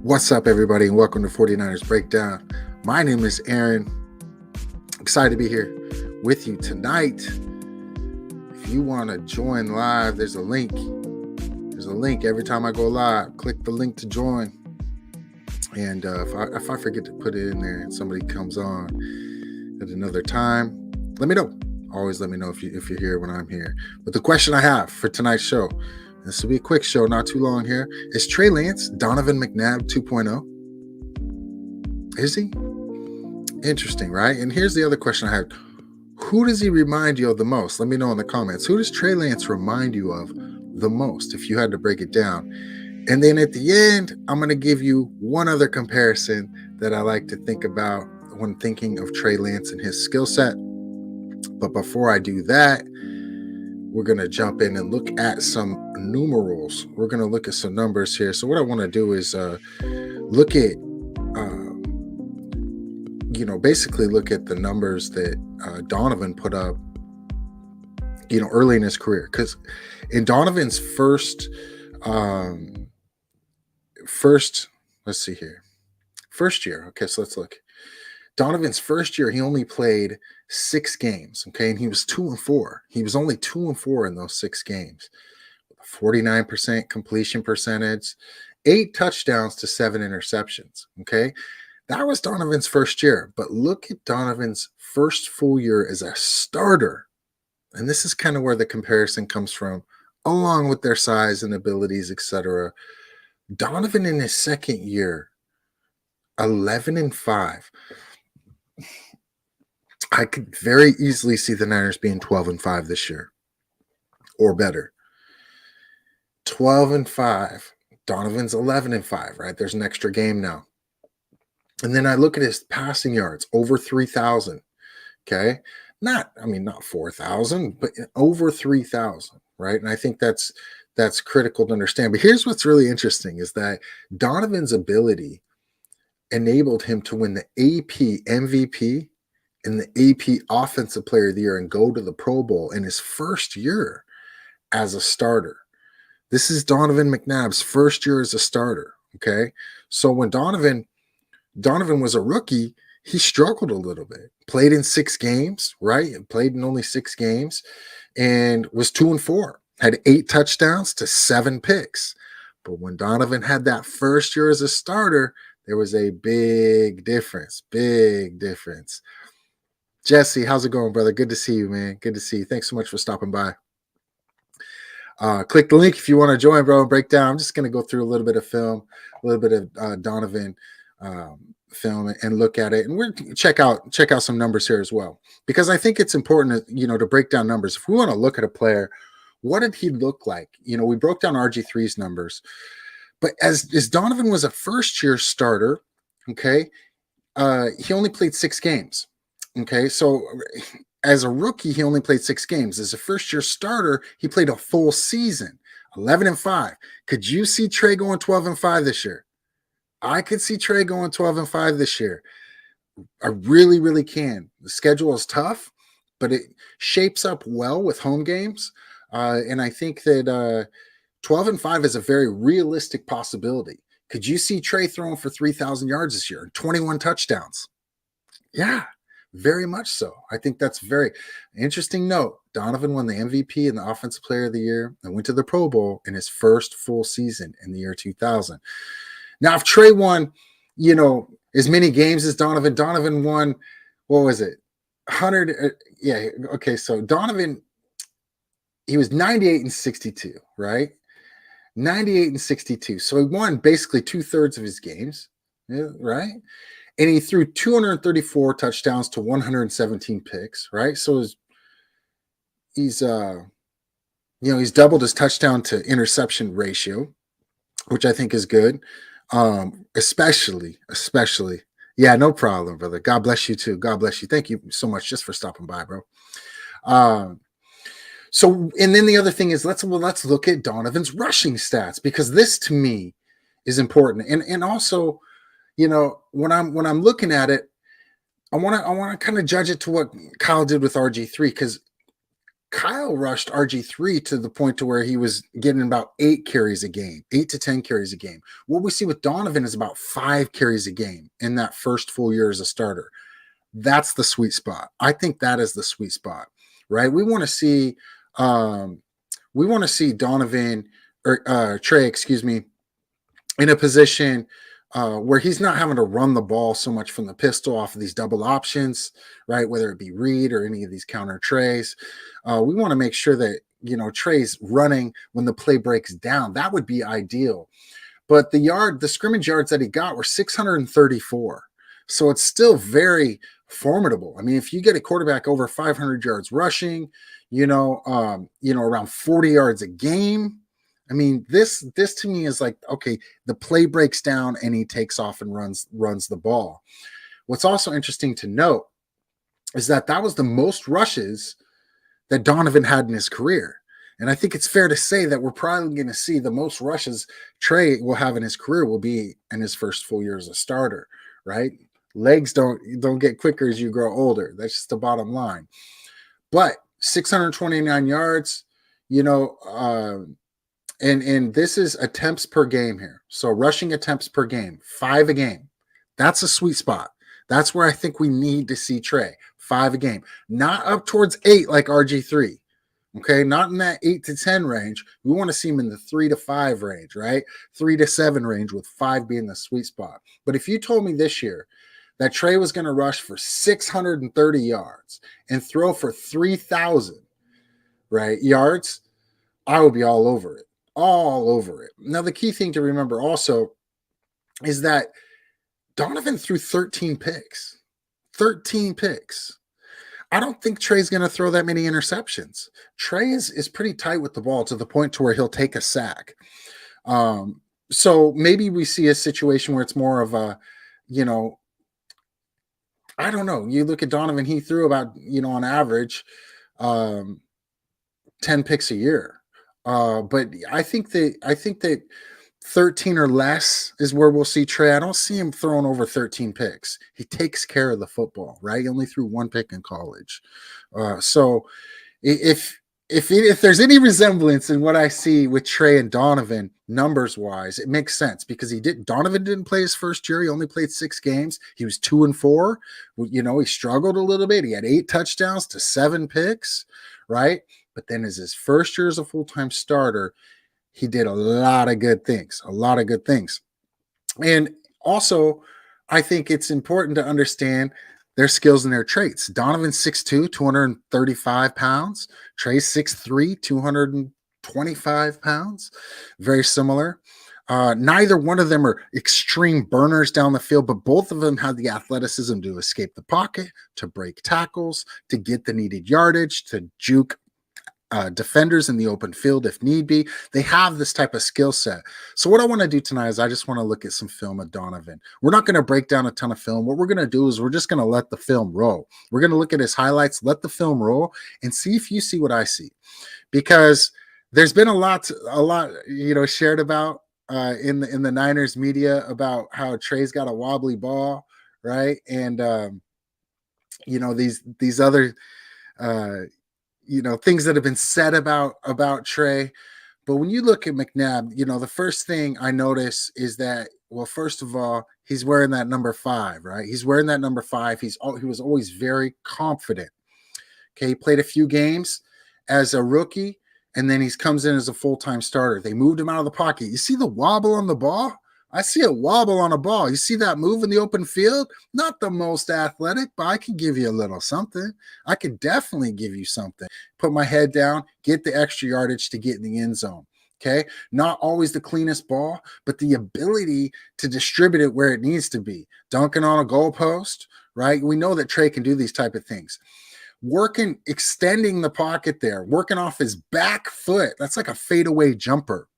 What's up, everybody, and welcome to 49ers Breakdown. My name is Aaron. Excited to be here with you tonight. If you want to join live, there's a link. There's a link every time I go live. Click the link to join. And if I forget to put it in there and somebody comes on at another time, let me know. Always let me know if you're here when I'm here. But the question I have for tonight's show, this will be a quick show, not too long here, is Trey Lance Donovan McNabb 2.0? Is he? Interesting, right? And here's the other question I had. Who does he remind you of the most? Let me know in the comments. Who does Trey Lance remind you of the most if you had to break it down? And then at the end, I'm going to give you one other comparison that I like to think about when thinking of Trey Lance and his skill set. But before I do that, we're going to jump in and look at some numerals. We're going to look at some numbers here. So what I want to do is look at, basically look at the numbers that Donovan put up, early in his career. Because in Donovan's first, let's see here, first year. Okay, so let's look. Donovan's first year, he only played 6 games, okay, and he was 2-4. He was only 2-4 in those 6 games. 49% completion percentage, 8 touchdowns to 7 interceptions, okay? That was Donovan's first year, but look at Donovan's first full year as a starter, and this is kind of where the comparison comes from, along with their size and abilities, etc. Donovan in his second year, 11-5. I could very easily see the Niners being 12-5 this year or better. 12-5. Donovan's 11-5, right? There's an extra game now. And then I look at his passing yards, over 3,000. Okay. Not 4,000, but over 3,000, right? And I think that's critical to understand. But here's what's really interesting is that Donovan's ability enabled him to win the AP MVP and the AP Offensive Player of the Year and go to the Pro Bowl in his first year as a starter. This is Donovan McNabb's first year as a starter, okay? So when Donovan was a rookie, he struggled a little bit. Played in 6 games, right? Played in only 6 games and was 2-4. Had 8 touchdowns to 7 picks. But when Donovan had that first year as a starter, there was a big difference. Jesse, how's it going, brother? Good to see you, man. Good to see you. Thanks so much for stopping by. Click the link if you want to join, bro, and break down. I'm just going to go through a little bit of film, a little bit of Donovan film and look at it. And we're check out some numbers here as well, because I think it's important to break down numbers. If we want to look at a player, what did he look like? We broke down RG3's numbers, but as Donovan was a first-year starter, okay, he only played 6 games. Okay, so as a rookie, he only played 6 games. As a first-year starter, he played a full season, 11-5. Could you see Trey going 12-5 this year? I could see Trey going 12-5 this year. I really, really can. The schedule is tough, but it shapes up well with home games. And I think that 12-5 is a very realistic possibility. Could you see Trey throwing for 3,000 yards this year, 21 touchdowns? Yeah. Very much so. I think that's very interesting note. Donovan won the MVP and the Offensive Player of the Year and went to the Pro Bowl in his first full season in the year 2000. Now, if Trey won, as many games as Donovan won, what was it? 100. Yeah. Okay. So Donovan, he was 98-62, right? 98-62. So he won basically 2/3 of his games, right? And he threw 234 touchdowns to 117 picks, right? So he's doubled his touchdown to interception ratio, which I think is good. Especially. Yeah, no problem, brother. God bless you too. God bless you. Thank you so much just for stopping by, bro. So, and then the other thing is let's look at Donovan's rushing stats, because this to me is important. And also, when I'm looking at it, I want to kind of judge it to what Kyle did with RG3, because Kyle rushed RG3 to the point to where he was getting about 8 carries a game, 8 to 10 carries a game. What we see with Donovan is about 5 carries a game in that first full year as a starter. That's the sweet spot. I think that is the sweet spot, right? We want to see Donovan or Trey, excuse me, in a position where he's not having to run the ball so much from the pistol off of these double options, right? Whether it be read or any of these counter Treys. We want to make sure that, Trey's running when the play breaks down. That would be ideal. But the scrimmage yards that he got were 634. So it's still very formidable. I mean, if you get a quarterback over 500 yards rushing, around 40 yards a game, I mean, this to me is like, okay, the play breaks down and he takes off and runs the ball. What's also interesting to note is that was the most rushes that Donovan had in his career. And I think it's fair to say that we're probably going to see the most rushes Trey will have in his career will be in his first full year as a starter, right? Legs don't get quicker as you grow older. That's just the bottom line. But 629 yards, and this is attempts per game here. So rushing attempts per game, 5 a game. That's a sweet spot. That's where I think we need to see Trey, 5 a game. Not up towards 8 like RG3. Okay, not in that 8 to 10 range. We want to see him in the 3 to 5 range, right? 3 to 7 range, with 5 being the sweet spot. But if you told me this year that Trey was going to rush for 630 yards and throw for 3,000, right, yards, I would be all over it. All over it. Now, the key thing to remember also is that Donovan threw 13 picks. 13 picks. I don't think Trey's going to throw that many interceptions. Trey is pretty tight with the ball to the point to where he'll take a sack. So maybe we see a situation where it's more of a, I don't know. You look at Donovan, he threw about, on average, 10 picks a year. But I think that 13 or less is where we'll see Trey. I don't see him throwing over 13 picks. He takes care of the football, right? He only threw 1 pick in college. So if there's any resemblance in what I see with Trey and Donovan numbers wise, it makes sense because Donovan didn't play his first year. He only played 6 games. He was 2-4. He struggled a little bit. He had 8 touchdowns to 7 picks, right? But then as his first year as a full-time starter, he did a lot of good things. And also, I think it's important to understand their skills and their traits. Donovan's 6'2", 235 pounds. Trey's 6'3", 225 pounds. Very similar. Neither one of them are extreme burners down the field, but both of them have the athleticism to escape the pocket, to break tackles, to get the needed yardage, to juke defenders in the open field if need be. They have this type of skill set. So what I want to do tonight is I just want to look at some film of Donovan. We're not going to break down a ton of film. What we're going to do is we're just going to let the film roll. We're going to look at his highlights, let the film roll, and see if you see what I see. Because there's been a lot shared about in the Niners media about how Trey's got a wobbly ball, right? And these other things that have been said about Trey. But when you look at McNabb, the first thing I notice is that, well, first of all, he's wearing that number 5, right? He's wearing that number 5. He was always very confident. Okay, he played a few games as a rookie, and then he comes in as a full-time starter. They moved him out of the pocket. You see the wobble on the ball? I see a wobble on a ball. You see that move in the open field? Not the most athletic, but I can give you a little something. I could definitely give you something. Put my head down, get the extra yardage to get in the end zone. Okay? Not always the cleanest ball, but the ability to distribute it where it needs to be. Dunking on a goalpost, right? We know that Trey can do these type of things. Extending the pocket there, working off his back foot. That's like a fadeaway jumper.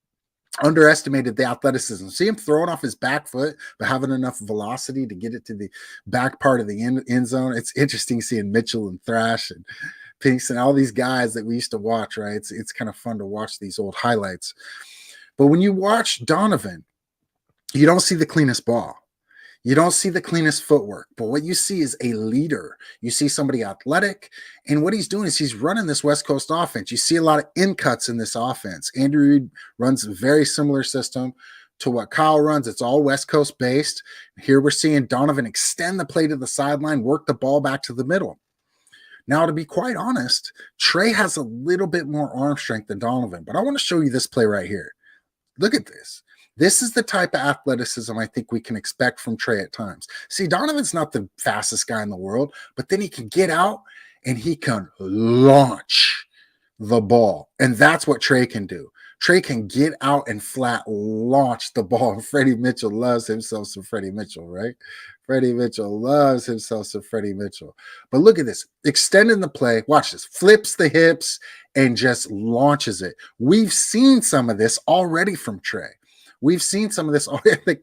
Underestimated the athleticism. See him throwing off his back foot, but having enough velocity to get it to the back part of the end zone. It's interesting seeing Mitchell and Thrash and Pinks and all these guys that we used to watch, right? It's kind of fun to watch these old highlights. But when you watch Donovan, you don't see the cleanest ball. You don't see the cleanest footwork, but what you see is a leader. You see somebody athletic, and what he's doing is he's running this West Coast offense. You see a lot of in cuts in this offense. Andrew Reid runs a very similar system to what Kyle runs. It's all West Coast based. Here we're seeing Donovan extend the play to the sideline, work the ball back to the middle. Now, to be quite honest, Trey has a little bit more arm strength than Donovan, but I want to show you this play right here. Look at this. This is the type of athleticism I think we can expect from Trey at times. See, Donovan's not the fastest guy in the world, but then he can get out and he can launch the ball. And that's what Trey can do. Trey can get out and flat launch the ball. Freddie Mitchell loves himself some Freddie Mitchell, right? Freddie Mitchell loves himself some Freddie Mitchell. But look at this. Extending the play. Watch this. Flips the hips and just launches it. We've seen some of this already from Trey. We've seen some of this already,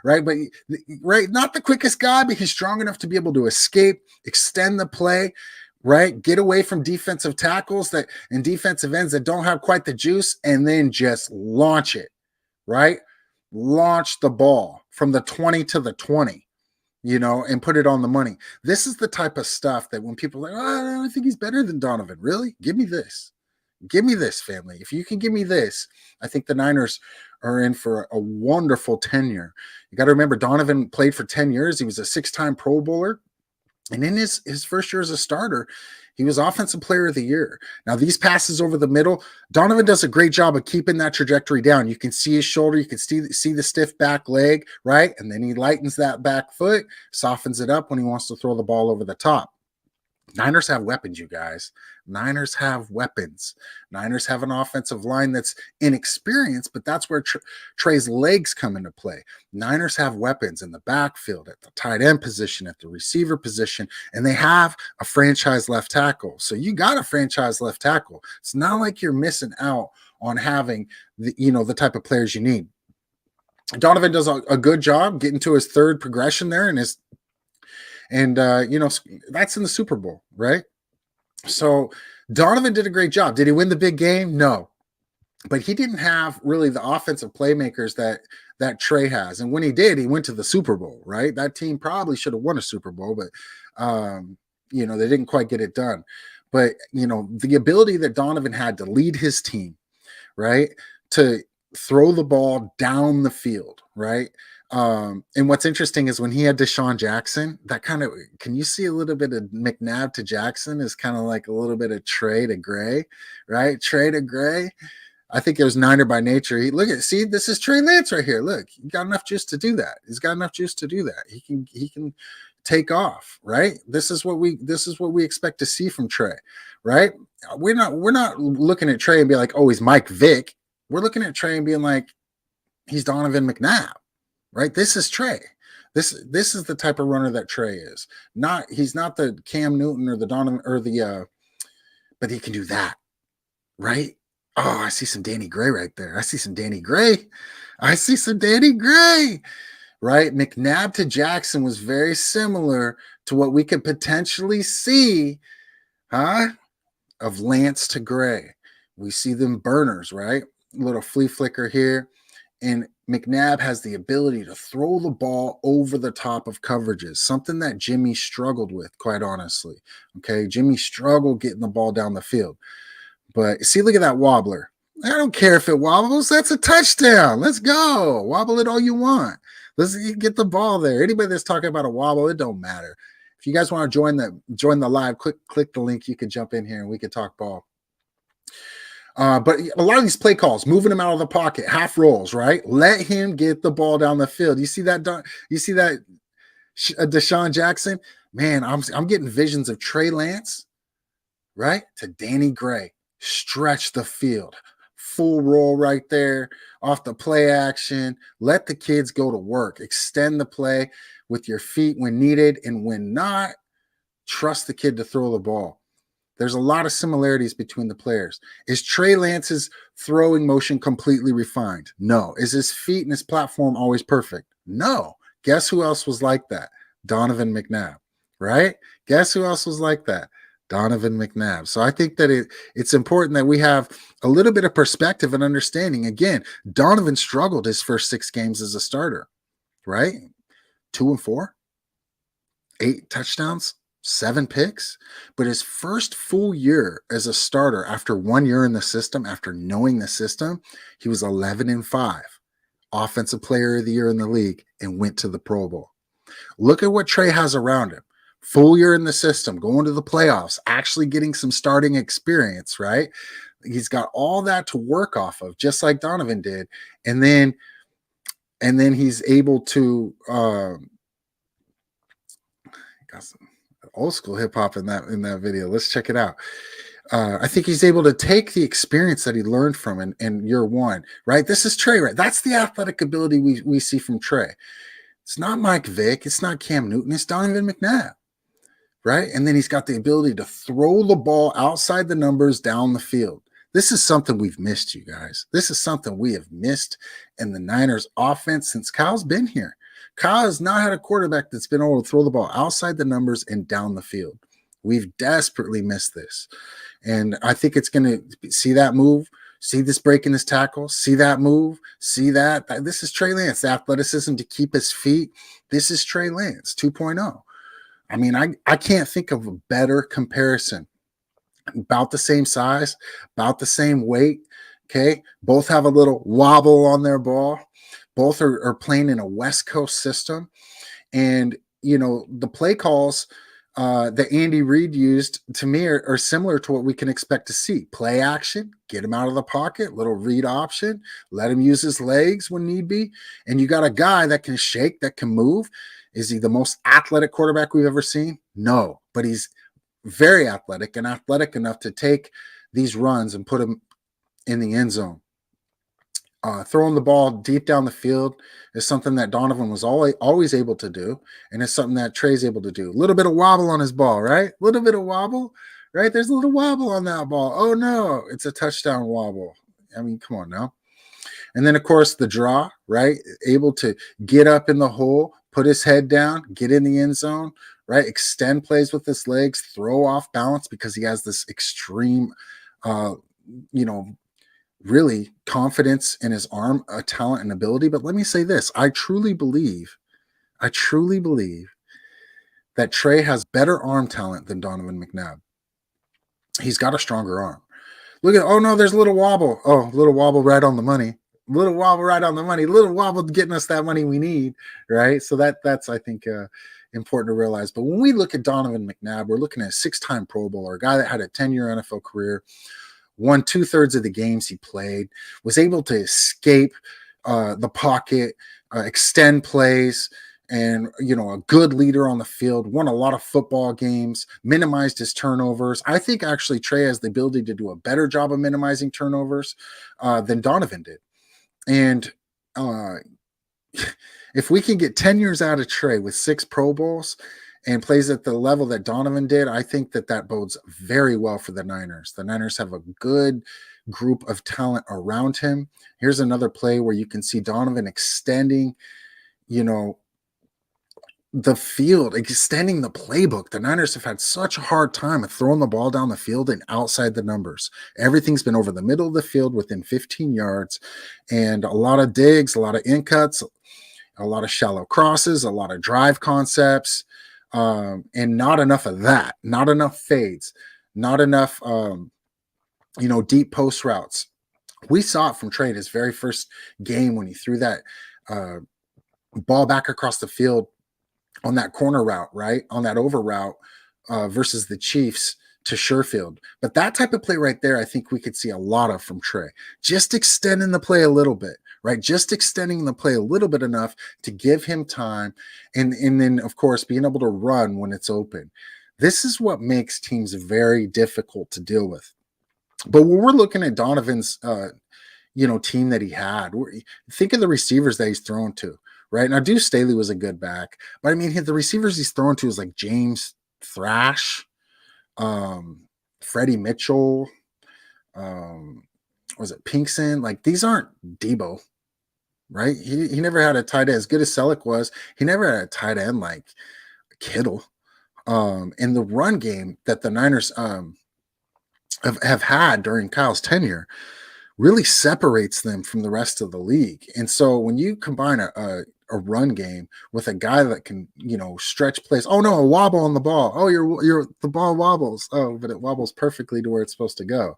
right? But right, not the quickest guy, but he's strong enough to be able to escape, extend the play, right? Get away from defensive tackles that and defensive ends that don't have quite the juice, and then just launch it, right? Launch the ball from the 20 to the 20, and put it on the money. This is the type of stuff that when people are like, oh, I think he's better than Donovan. Really? Give me this. Give me this, family. If you can give me this, I think the Niners are in for a wonderful tenure. You got to remember, Donovan played for 10 years. He was a 6-time Pro Bowler. And in his first year as a starter, he was Offensive Player of the Year. Now, these passes over the middle, Donovan does a great job of keeping that trajectory down. You can see his shoulder. You can see the stiff back leg, right? And then he lightens that back foot, softens it up when he wants to throw the ball over the top. Niners have weapons, you guys. Niners have weapons. Niners have an offensive line that's inexperienced, but that's where Trey's legs come into play. Niners have weapons in the backfield, at the tight end position, at the receiver position, and they have a franchise left tackle. So you got a franchise left tackle. It's not like you're missing out on having the type of players you need. Donovan does a good job getting to his third progression there, and that's in the Super Bowl, right? So Donovan did a great job. Did he win the big game? No. But he didn't have really the offensive playmakers that Trey has. And when he did, he went to the Super Bowl, right? That team probably should have won a Super Bowl, but they didn't quite get it done. But, the ability that Donovan had to lead his team, right? To throw the ball down the field, right? And what's interesting is when he had Deshaun Jackson, that kind of, can you see a little bit of McNabb to Jackson is kind of like a little bit of Trey to Gray, right? Trey to Gray. I think it was Niner by nature. See, this is Trey Lance right here. Look, he got enough juice to do that. He's got enough juice to do that. He can take off, right? This is what we expect to see from Trey, right? We're not looking at Trey and be like, oh, he's Mike Vick. We're looking at Trey and being like, he's Donovan McNabb. Right? This is Trey. This is the type of runner that Trey is. He's not the Cam Newton or the Donovan or but he can do that. Right? Oh, I see some Danny Gray right there. I see some Danny Gray. Right? McNabb to Jackson was very similar to what we could potentially see, of Lance to Gray. We see them burners, right? A little flea flicker here. And McNabb has the ability to throw the ball over the top of coverages, something that Jimmy struggled with, quite honestly. Okay, Jimmy struggled getting the ball down the field. But see, look at that wobbler. I don't care if it wobbles. That's a touchdown. Let's go. Wobble it all you want. Let's get the ball there. Anybody that's talking about a wobble, it don't matter. If you guys want to join the live, click the link. You can jump in here and we can talk ball. But a lot of these play calls, moving him out of the pocket, half rolls, right? Let him get the ball down the field. You see that? Deshaun Jackson? Man, I'm getting visions of Trey Lance, right? To Danny Gray. Stretch the field. Full roll right there off the play action. Let the kids go to work. Extend the play with your feet when needed, and when not, trust the kid to throw the ball. There's a lot of similarities between the players. Is Trey Lance's throwing motion completely refined? No. Is his feet and his platform always perfect? No. Guess who else was like that? Donovan McNabb, right? Guess who else was like that? Donovan McNabb. So I think that it's important that we have a little bit of perspective and understanding. Again, Donovan struggled his first 6 games as a starter, right? 2-4, 8 touchdowns, 7 picks. But his first full year as a starter, after 1 year in the system, after knowing the system, he was 11-5, offensive player of the year in the league, and went to the Pro Bowl. Look at what Trey has around him. Full year in the system, going to the playoffs, actually getting some starting experience, right? He's got all that to work off of, just like Donovan did. And then he's able to got some old school hip hop in that video. Let's check it out. I think he's able to take the experience that he learned from in year one, right? This is Trey, right? That's the athletic ability we see from Trey. It's not Mike Vick. It's not Cam Newton. It's Donovan McNabb, right? And then he's got the ability to throw the ball outside the numbers down the field. This is something we've missed, you guys. This is something we have missed in the Niners offense since Kyle's been here. Kyle has not had a quarterback that's been able to throw the ball outside the numbers and down the field. We've desperately missed this. And I think it's going to see that move, see this break in his tackle, see that move, see that. This is Trey Lance, the athleticism to keep his feet. This is Trey Lance 2.0. I mean, I can't think of a better comparison. About the same size, about the same weight, okay? Both have a little wobble on their ball. Both are playing in a West Coast system. And, you know, the play calls that Andy Reid used, to me, are similar to what we can expect to see. Play action, get him out of the pocket, little read option, let him use his legs when need be. And you got a guy that can shake, that can move. Is he the most athletic quarterback we've ever seen? No, but he's very athletic and athletic enough to take these runs and put them in the end zone. Throwing the ball deep down the field is something that Donovan was always able to do, and it's something that Trey's able to do. A little bit of wobble on his ball, right? A little bit of wobble, right? There's a little wobble on that ball. Oh, no, it's a touchdown wobble. I mean, come on now. And then, of course, the draw, right? Able to get up in the hole, put his head down, get in the end zone, right? Extend plays with his legs, throw off balance because he has this extreme, really confidence in his arm, talent and ability. But let me say this. I truly believe that Trey has better arm talent than Donovan McNabb. He's got a stronger arm. Look at, oh no, there's a little wobble. Oh, little wobble right on the money. Little wobble right on the money. Little wobble getting us that money we need, right? So that's I think important to realize. But when we look at Donovan McNabb, we're looking at a 6-time Pro Bowler, a guy that had a 10-year NFL career, won 2/3 of the games he played, was able to escape the pocket, extend plays, and, you know, a good leader on the field, won a lot of football games, minimized his turnovers. I think actually Trey has the ability to do a better job of minimizing turnovers than Donovan did. And if we can get 10 years out of Trey with 6 Pro Bowls and plays at the level that Donovan did, I think that bodes very well for the Niners. The Niners have a good group of talent around him. Here's another play where you can see Donovan extending, you know, the field, extending the playbook. The Niners have had such a hard time with throwing the ball down the field and outside the numbers. Everything's been over the middle of the field within 15 yards, and a lot of digs, a lot of in cuts, a lot of shallow crosses, a lot of drive concepts, and not enough of that, not enough fades, not enough, deep post routes. We saw it from Trey in his very first game when he threw that ball back across the field on that corner route, right? On that over route versus the Chiefs to Sherfield. But that type of play right there, I think we could see a lot of from Trey. Just extending the play a little bit, right? Just extending the play a little bit enough to give him time. And then, of course, being able to run when it's open. This is what makes teams very difficult to deal with. But when we're looking at Donovan's, team that he had, think of the receivers that he's thrown to. Right now, Deuce Staley was a good back, but I mean, the receivers he's throwing to is like James Thrash, Freddie Mitchell, was it Pinkson? Like, these aren't Debo, right? He never had a tight end as good as Selleck was. He never had a tight end like Kittle. In the run game that the Niners have had during Kyle's tenure really separates them from the rest of the league. And so when you combine a a run game with a guy that can, stretch plays. Oh no, a wobble on the ball. Oh, the ball wobbles. Oh, but it wobbles perfectly to where it's supposed to go.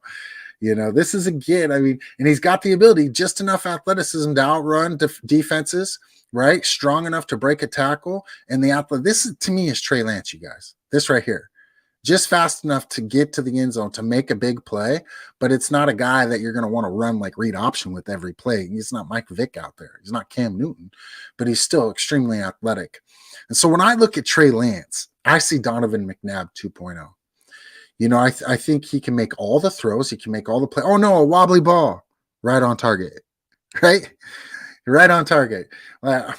This is again, and he's got the ability, just enough athleticism to outrun defenses, right? Strong enough to break a tackle. And this to me is Trey Lance, you guys. This right here. Just fast enough to get to the end zone to make a big play, but it's not a guy that you're going to want to run like read option with every play. He's not Mike Vick out there. He's not Cam Newton, but he's still extremely athletic. And so when I look at Trey Lance, I see Donovan McNabb 2.0. I think he can make all the throws. He can make all the play. Oh no, a wobbly ball, right on target, right? Right on target. I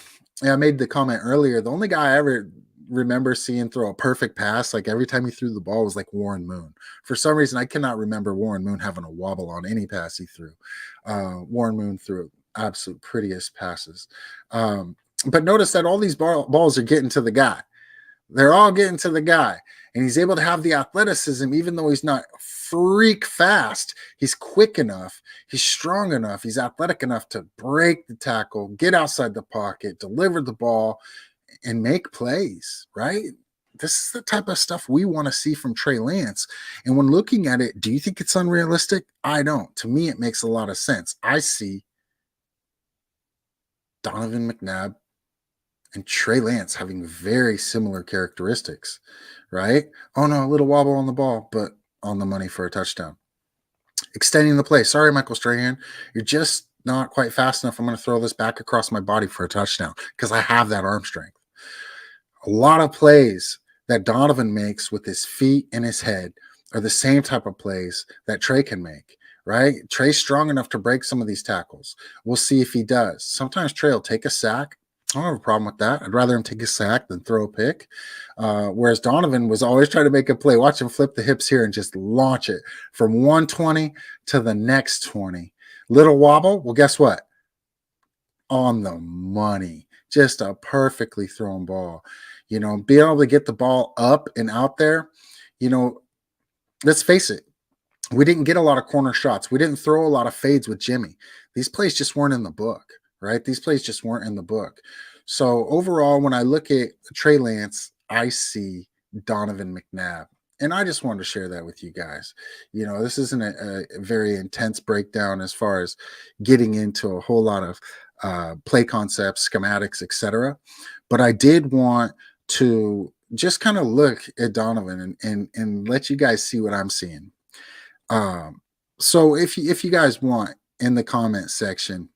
made the comment earlier. The only guy I ever remember seeing throw a perfect pass, like every time he threw the ball, was like Warren Moon. For some reason, I cannot remember Warren Moon having a wobble on any pass he threw. Warren Moon threw absolute prettiest passes. But notice that all these balls are getting to the guy. They're all getting to the guy. And he's able to have the athleticism, even though he's not freak fast. He's quick enough. He's strong enough. He's athletic enough to break the tackle, get outside the pocket, deliver the ball, and make plays, right? This is the type of stuff we want to see from Trey Lance. And when looking at it, do you think it's unrealistic? I don't. To me, it makes a lot of sense. I see Donovan McNabb and Trey Lance having very similar characteristics, right? Oh no, a little wobble on the ball, but on the money for a touchdown. Extending the play. Sorry, Michael Strahan, you're just not quite fast enough. I'm going to throw this back across my body for a touchdown because I have that arm strength. A lot of plays that Donovan makes with his feet and his head are the same type of plays that Trey can make, right? Trey's strong enough to break some of these tackles. We'll see if he does. Sometimes Trey will take a sack. I don't have a problem with that. I'd rather him take a sack than throw a pick. Whereas Donovan was always trying to make a play. Watch him flip the hips here and just launch it from 120 to the next 20. Little wobble. Well, guess what? On the money. Just a perfectly thrown ball. Being able to get the ball up and out there, let's face it. We didn't get a lot of corner shots. We didn't throw a lot of fades with Jimmy. These plays just weren't in the book, right? These plays just weren't in the book. So overall, when I look at Trey Lance, I see Donovan McNabb. And I just wanted to share that with you guys. This isn't a very intense breakdown as far as getting into a whole lot of play concepts, schematics, etc. But I did want to just kind of look at Donovan and let you guys see what I'm seeing. So if you guys want, in the comment section,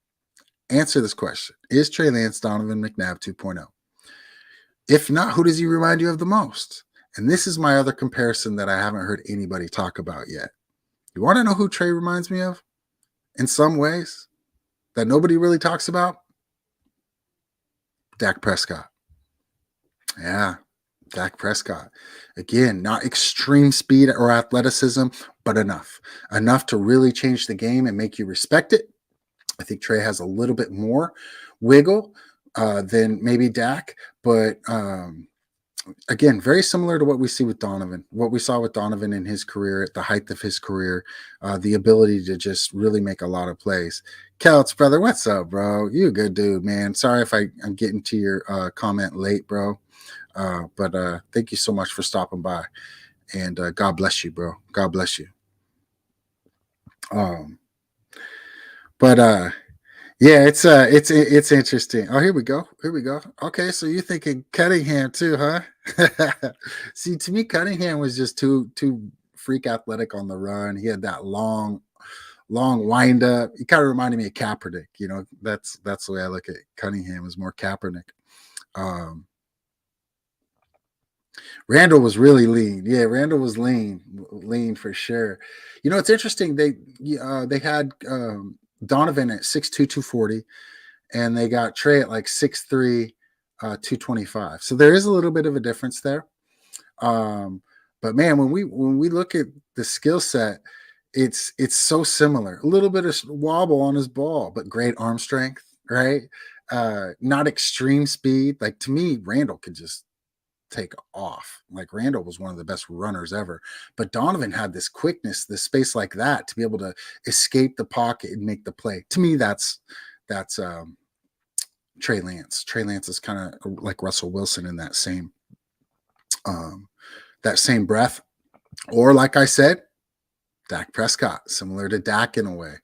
answer this question. Is Trey Lance Donovan McNabb 2.0? If not, who does he remind you of the most? And this is my other comparison that I haven't heard anybody talk about yet. You want to know who Trey reminds me of in some ways that nobody really talks about? Dak Prescott. Yeah, Dak Prescott. Again, not extreme speed or athleticism, but enough to really change the game and make you respect it. I think Trey has a little bit more wiggle than maybe Dak, but again, very similar to what we see with Donovan, what we saw with Donovan in his career, at the height of his career, the ability to just really make a lot of plays. Kelts, brother, what's up, bro? You a good dude, man. Sorry if I'm getting to your comment late, bro. But thank you so much for stopping by, and God bless you, bro. God bless you. Yeah, it's interesting. Oh, here we go. Okay, so you're thinking Cunningham too, huh? See, to me, Cunningham was just too freak athletic on the run. He had that long wind up. He kind of reminded me of Kaepernick. That's the way I look at Cunningham, is more Kaepernick. Randall was really lean. Yeah, Randall was lean for sure. It's interesting. They had Donovan at 6'2", 240, and they got Trey at like 6'3", 225. So there is a little bit of a difference there. But man, when we look at the skill set, it's so similar. A little bit of wobble on his ball, but great arm strength, right? Not extreme speed. Like, to me, Randall could just take off. Like, Randall was one of the best runners ever, but Donovan had this quickness, this space like that to be able to escape the pocket and make the play. To me, that's Trey Lance. Trey Lance is kind of like Russell Wilson in um, that same breath. Or like I said, Dak Prescott, similar to Dak in a way,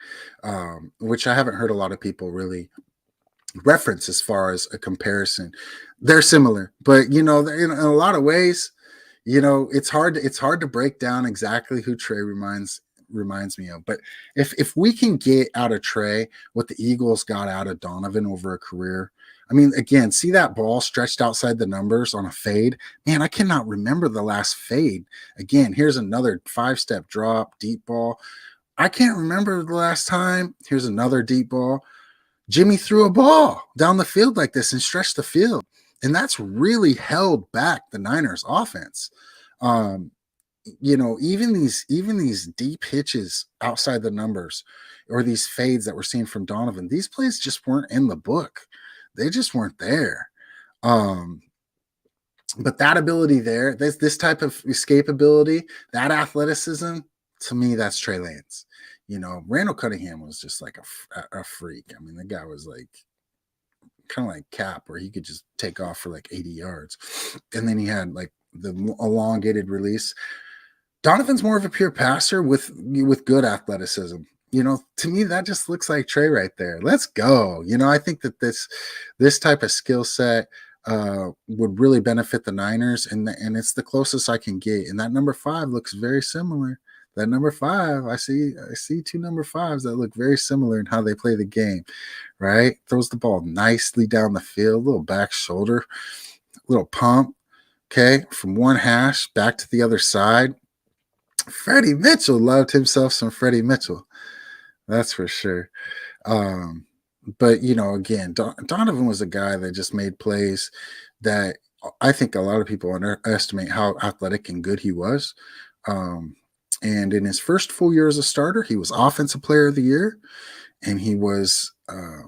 which I haven't heard a lot of people really reference as far as a comparison. They're similar, but in a lot of ways, it's hard to break down exactly who Trey reminds me of. But if we can get out of Trey what the Eagles got out of Donovan over a career, I mean, again, see that ball stretched outside the numbers on a fade. Man, I cannot remember the last fade. Again, here's another 5-step drop, deep ball. I can't remember the last time. Here's another deep ball. Jimmy threw a ball down the field like this and stretched the field. And that's really held back the Niners offense. Even these deep hitches outside the numbers or these fades that we're seeing from Donovan, these plays just weren't in the book. They just weren't there. But that ability there, this type of escapability, that athleticism, to me, that's Trey Lance. Randall Cunningham was just like a freak. I mean, the guy was like kind of like Cap, where he could just take off for like 80 yards. And then he had like the elongated release. Donovan's more of a pure passer with good athleticism. To me, that just looks like Trey right there. Let's go. I think that this type of skill set would really benefit the Niners, and it's the closest I can get. And that number 5 looks very similar. That number 5, I see 2 number 5s that look very similar in how they play the game, right? Throws the ball nicely down the field, little back shoulder, little pump, okay, from one hash back to the other side. Freddie Mitchell loved himself some Freddie Mitchell. That's for sure. But, again, Donovan was a guy that just made plays that I think a lot of people underestimate how athletic and good he was. And in his first full year as a starter, he was Offensive Player of the Year, and he was a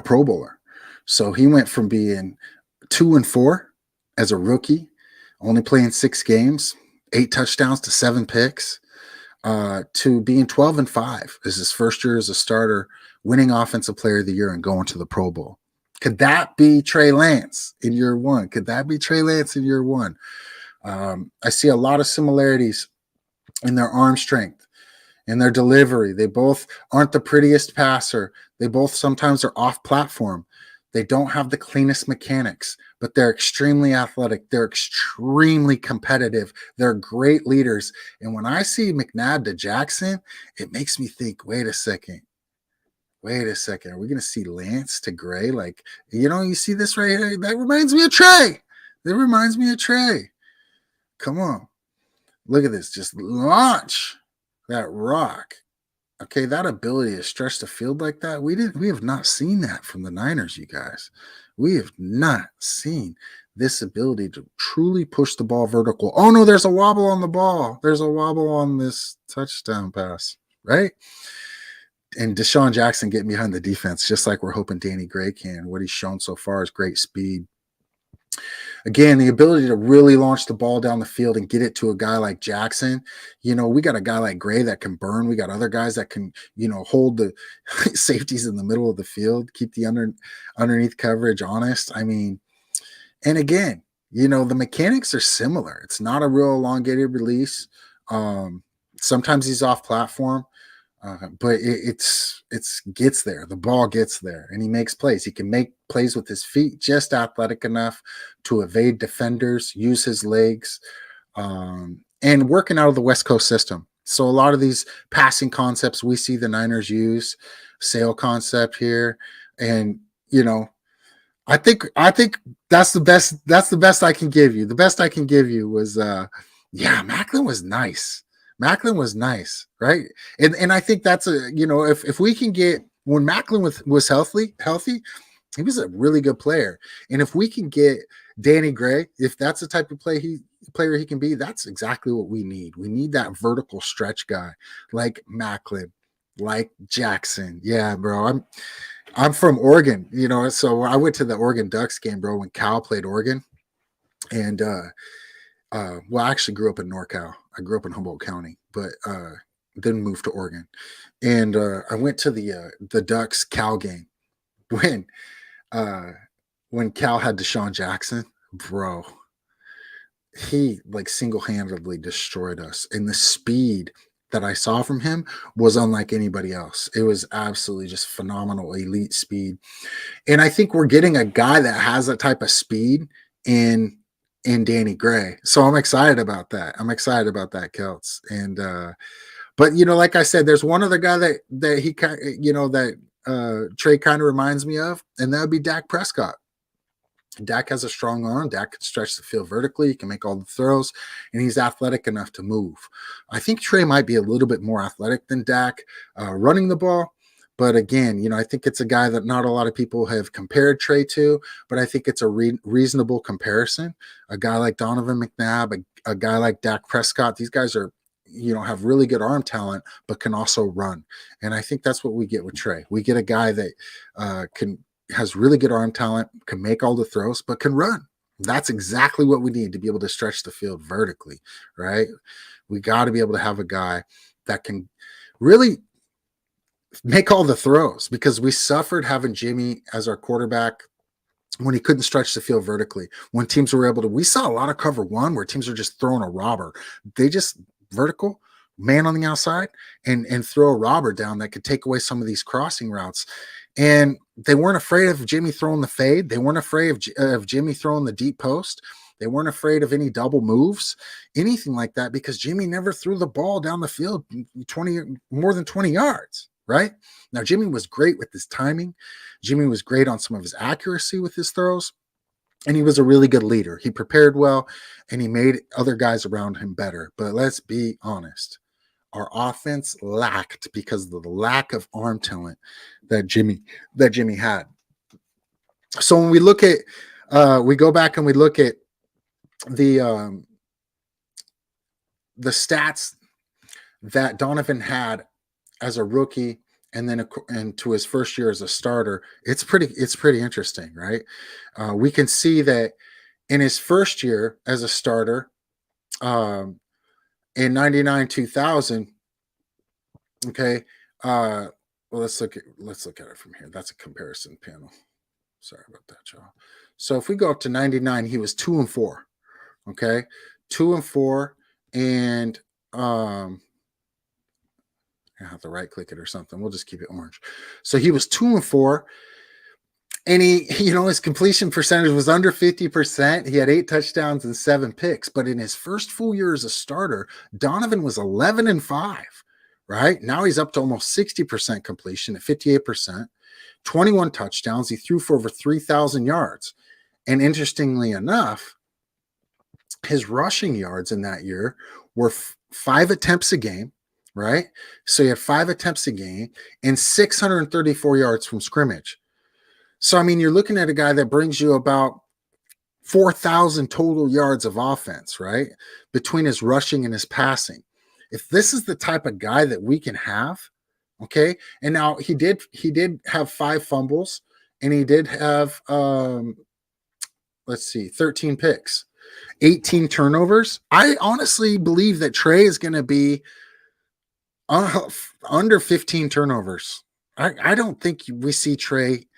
Pro Bowler. So he went from being 2-4 as a rookie, only playing 6 games, 8 touchdowns to 7 picks, to being 12-5 as his first year as a starter, winning Offensive Player of the Year and going to the Pro Bowl. Could that be Trey Lance in year 1? Could that be Trey Lance in year 1? I see a lot of similarities in their arm strength, in their delivery. They both aren't the prettiest passer. They both sometimes are off platform. They don't have the cleanest mechanics, but they're extremely athletic. They're extremely competitive. They're great leaders. And when I see McNabb to Jackson, it makes me think, wait a second. Are we going to see Lance to Gray? Like, you see this right here? That reminds me of Trey. Come on. Look at this. Just launch that rock. Okay, that ability to stretch the field like that, we have not seen that from the Niners, you guys. We have not seen this ability to truly push the ball vertical. Oh no, there's a wobble on the ball. There's a wobble on this touchdown pass, right? And Deshaun Jackson getting behind the defense, just like we're hoping Danny Gray can. What he's shown so far is great speed. Again, the ability to really launch the ball down the field and get it to a guy like Jackson. We got a guy like Gray that can burn. We got other guys that can, hold the safeties in the middle of the field, keep the underneath coverage honest. I mean, and again, the mechanics are similar. It's not a real elongated release. Sometimes he's off platform. But it's gets there. The ball gets there, and he makes plays. He can make plays with his feet, just athletic enough to evade defenders, use his legs, and working out of the West Coast system. So a lot of these passing concepts we see the Niners use, sail concept here, and I think that's the best. That's the best I can give you. The best I can give you was, Macklin was nice. Macklin was nice, right? And I think that's if we can get, when Macklin was healthy, he was a really good player. And if we can get Danny Gray, if that's the type of player he can be, that's exactly what we need. We need that vertical stretch guy like Macklin, like Jackson. Yeah, bro. I'm from Oregon, so I went to the Oregon Ducks game, bro, when Cal played Oregon. And I actually grew up in NorCal. I grew up in Humboldt County, but then moved to Oregon. And I went to the Ducks Cal game when uh when Cal had Deshaun Jackson, bro, he like single-handedly destroyed us. And the speed that I saw from him was unlike anybody else. It was absolutely just phenomenal, elite speed. And I think we're getting a guy that has that type of speed in Danny Gray. So I'm excited about that. I'm excited about that, Celts. And but like I said, there's one other guy that he kind that Trey kind of reminds me of, and that would be Dak Prescott. Dak has a strong arm. Dak can stretch the field vertically. He can make all the throws, and he's athletic enough to move. I think Trey might be a little bit more athletic than Dak running the ball. But again, I think it's a guy that not a lot of people have compared Trey to, but I think it's a reasonable comparison. A guy like Donovan McNabb, a guy like Dak Prescott, these guys are, have really good arm talent, but can also run. And I think that's what we get with Trey. We get a guy that has really good arm talent, can make all the throws, but can run. That's exactly what we need to be able to stretch the field vertically, right? We got to be able to have a guy that can really make all the throws, because we suffered having Jimmy as our quarterback when he couldn't stretch the field vertically. When teams were able to, we saw a lot of cover one where teams are just throwing a robber. They just vertical, man on the outside, and throw a robber down that could take away some of these crossing routes. And they weren't afraid of Jimmy throwing the fade. They weren't afraid of Jimmy throwing the deep post. They weren't afraid of any double moves, anything like that, because Jimmy never threw the ball down the field more than 20 yards, right? Now, Jimmy was great with his timing. Jimmy was great on some of his accuracy with his throws, and he was a really good leader. He prepared well, and he made other guys around him better. But let's be honest. Our offense lacked because of the lack of arm talent that Jimmy had. So when we look at, we go back and we look at the stats that Donovan had as a rookie, and then and to his first year as a starter. It's pretty interesting, right? We can see that in his first year as a starter, in 99-2000, okay. Well, let's look at it from here. That's a comparison panel. Sorry about that, y'all. So if we go up to 99, he was 2-4. Okay, 2-4, and I have to right click it or something. We'll just keep it orange. So he was 2-4. And he, his completion percentage was under 50%. He had 8 touchdowns and 7 picks. But in his first full year as a starter, Donovan was 11-5, right? Now he's up to almost 60% completion at 58%, 21 touchdowns. He threw for over 3,000 yards. And interestingly enough, his rushing yards in that year were 5 attempts a game, right? So he had 5 attempts a game and 634 yards from scrimmage. So, I mean, you're looking at a guy that brings you about 4,000 total yards of offense, right? Between his rushing and his passing. If this is the type of guy that we can have, okay? And now he did have 5 fumbles, and he did have 13 picks, 18 turnovers. I honestly believe that Trey is going to be under 15 turnovers. I don't think we see Trey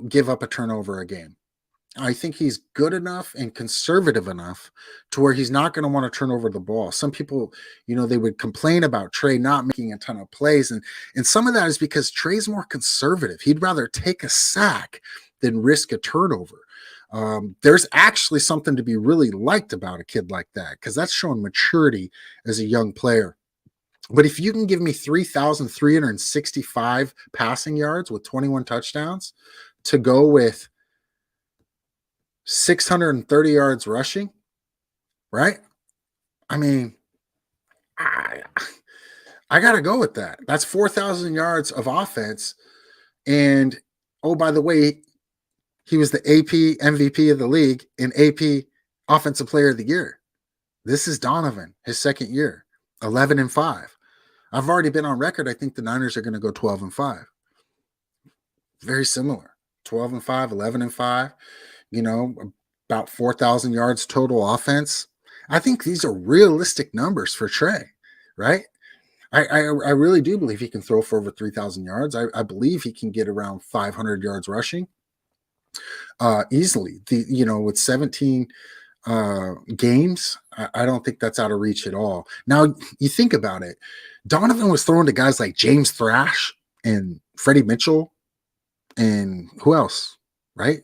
give up a turnover a game. I think he's good enough and conservative enough to where he's not going to want to turn over the ball. Some people, they would complain about Trey not making a ton of plays. And some of that is because Trey's more conservative. He'd rather take a sack than risk a turnover. There's actually something to be really liked about a kid like that, because that's showing maturity as a young player. But if you can give me 3,365 passing yards with 21 touchdowns to go with 630 yards rushing, right? I mean, I got to go with that. That's 4,000 yards of offense. And, oh, by the way, he was the AP MVP of the league and AP Offensive Player of the Year. This is Donovan, his second year, 11-5. I've already been on record. I think the Niners are going to go 12-5. Very similar. 12-5, 11-5, about 4,000 yards total offense. I think these are realistic numbers for Trey, right? I really do believe he can throw for over 3,000 yards. I believe he can get around 500 yards rushing easily. With 17 games, I don't think that's out of reach at all. Now, you think about it. Donovan was throwing to guys like James Thrash and Freddie Mitchell and who else, right?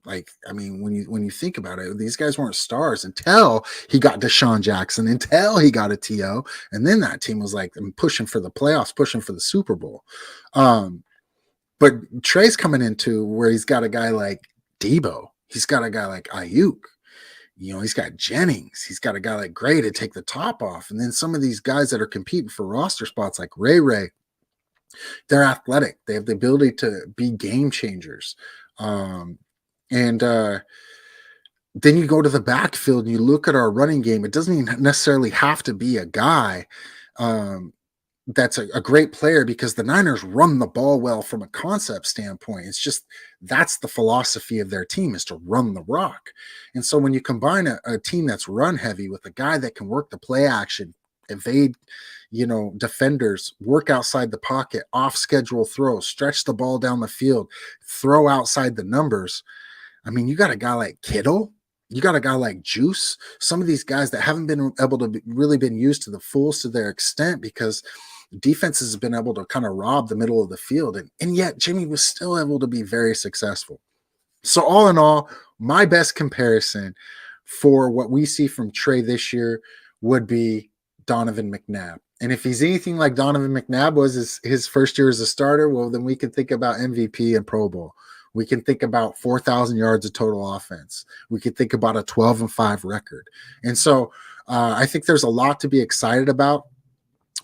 Like, I mean, when you think about it, these guys weren't stars until he got Deshaun Jackson, until he got a TO, and then that team was like pushing for the playoffs, pushing for the Super Bowl. But Trey's coming into where he's got a guy like Debo, he's got a guy like Ayuk, he's got Jennings, he's got a guy like Gray to take the top off, and then some of these guys that are competing for roster spots like Ray, they're athletic, they have the ability to be game changers. And then you go to the backfield and you look at our running game. It doesn't even necessarily have to be a guy that's a great player, because the Niners run the ball well from a concept standpoint. It's just that's the philosophy of their team, is to run the rock. And so when you combine a team that's run heavy with a guy that can work the play action, evade defenders, work outside the pocket, off schedule throws, stretch the ball down the field, throw outside the numbers. I mean, you got a guy like Kittle, you got a guy like Juice, some of these guys that haven't been able to really been used to the fullest of their extent because defenses have been able to kind of rob the middle of the field. And yet Jimmy was still able to be very successful. So all in all, my best comparison for what we see from Trey this year would be Donovan McNabb. And if he's anything like Donovan McNabb was his first year as a starter, well, then we can think about MVP and Pro Bowl. We can think about 4,000 yards of total offense. We could think about a 12-5 record. And so I think there's a lot to be excited about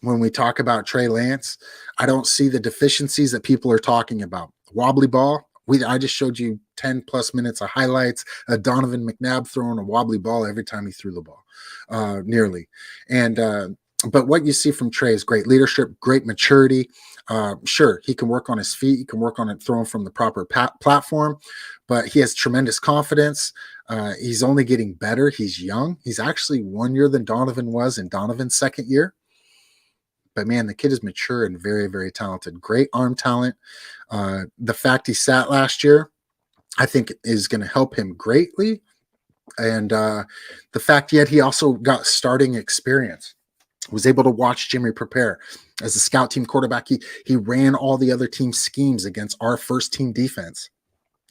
when we talk about Trey Lance. I don't see the deficiencies that people are talking about. Wobbly ball. I just showed you 10 plus minutes of highlights of Donovan McNabb throwing a wobbly ball every time he threw the ball, nearly. But what you see from Trey is great leadership, great maturity. Sure, he can work on his feet. He can work on it throwing from the proper platform, but he has tremendous confidence. He's only getting better. He's young. He's actually 1 year than Donovan was in Donovan's second year. But man, the kid is mature and very, very talented. Great arm talent. The fact he sat last year, I think, is going to help him greatly. And the fact yet he also got starting experience, was able to watch Jimmy prepare as a scout team quarterback. He ran all the other team schemes against our first team defense.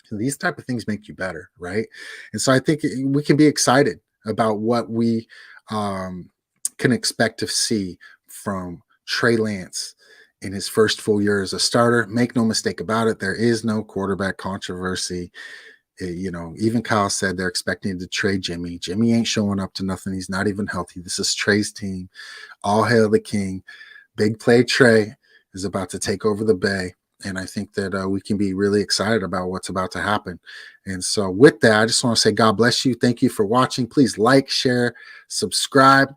So these type of things make you better, right? And so I think we can be excited about what we can expect to see from Trey Lance in his first full year as a starter. Make no mistake about it, there is no quarterback controversy. Even Kyle said they're expecting to trade Jimmy. Jimmy ain't showing up to nothing. He's not even healthy. This is Trey's team. All hail the king. Big play Trey is about to take over the Bay. And I think that we can be really excited about what's about to happen. And so with that, I just want to say God bless you. Thank you for watching. Please like, share, subscribe,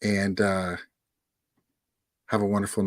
and have a wonderful night.